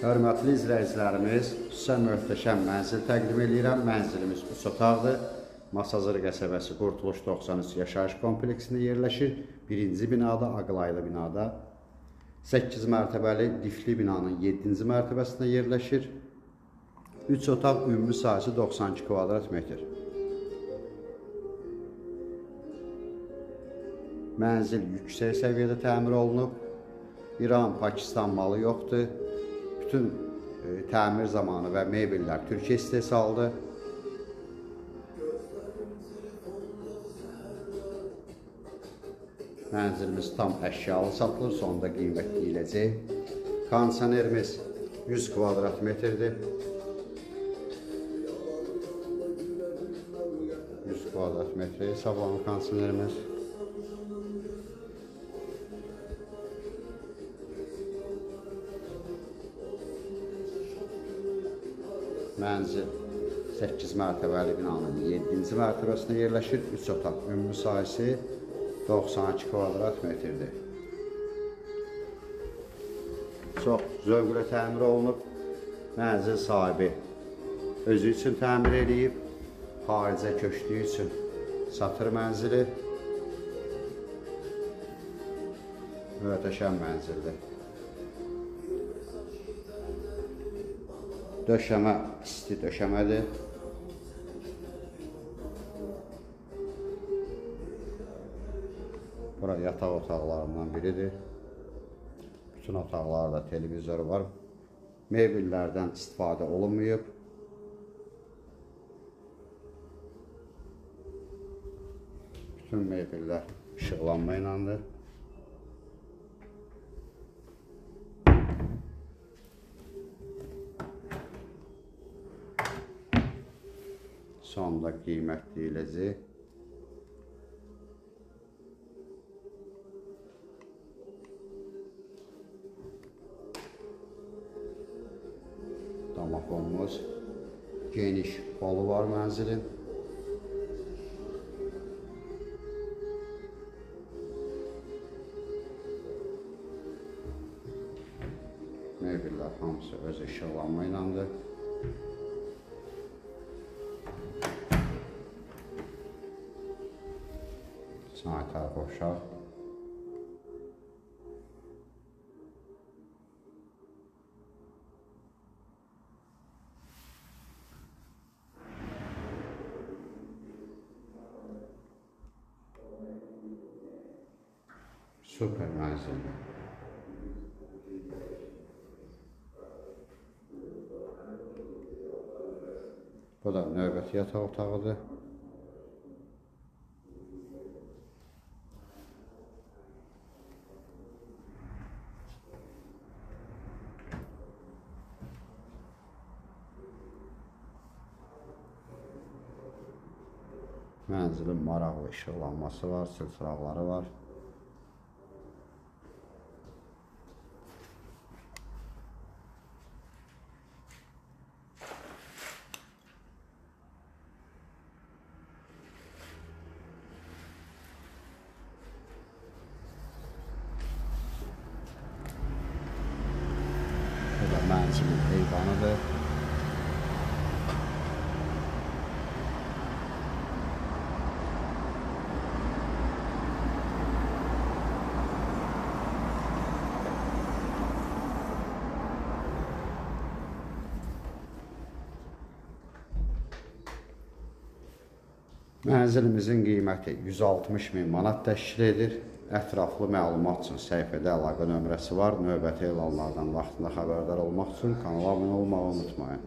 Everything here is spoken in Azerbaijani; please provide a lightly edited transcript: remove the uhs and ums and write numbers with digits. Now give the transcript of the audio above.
Hörmətli izləyicilərimiz, sizə möhtəşəm mənzil təqdim edirəm. Mənzilimiz 3 otaqdır. Masazır qəsəbəsi Qurtuluş 93 yaşayış kompleksində yerləşir. Birinci binada, Ağlaylı binada. 8 mərtəbəli difli binanın 7-ci mərtəbəsində yerləşir. 3 otaq ümumi sahəsi 92 kvadrat metr. Mənzil yüksək səviyyədə təmir olunub. İran, Pakistan malı yoxdur. Bütün təmir zamanı və mebellər Türkiyə istehsalıdır. Mənzilimiz tam əşyalı satılır, sonunda qiymət deyiləcək. Kondisionerimiz 100 kvadrat metrdir. 100 kvadrat metrə hesablanır kondisionerimiz. Mənzil 8 mərtəbəli binanın 7-ci mərtəbəsində yerləşir. 3 otaq ümumi sahəsi 92 kvadrat metrdir. Çox zövqlə təmir olunub. Mənzil sahibi özü üçün təmir edib. Xaricə köçdüyü üçün satır mənzili. Möhtəşəm mənzildir. Döşəmə isti döşəmədir. Bura yataq otaqlarından biridir. Bütün otaqlarda televizoru var. Mebellərdən istifadə olunmayıb. Bütün mebellər işıqlanma ilədir. Sonunda qiymət deyiləcək. Damafonumuz geniş holu var mənzilin. Mebellər hamısı öz işıqlanma ilədir. Sanitar boşaq. Super mənzildir. Bu da növbəti yataq otağıdır. Mənzilin maraqlı işıqlanması var, sılçıraqları var. Bu da mənzilin eyvanıdır. Mənzilimizin qiyməti 160.000 manat təşkil edir. Ətraflı məlumat üçün səhifədə əlaqə nömrəsi var. Növbəti elanlardan vaxtında xəbərdar olmaq üçün kanala abunə olmağı unutmayın.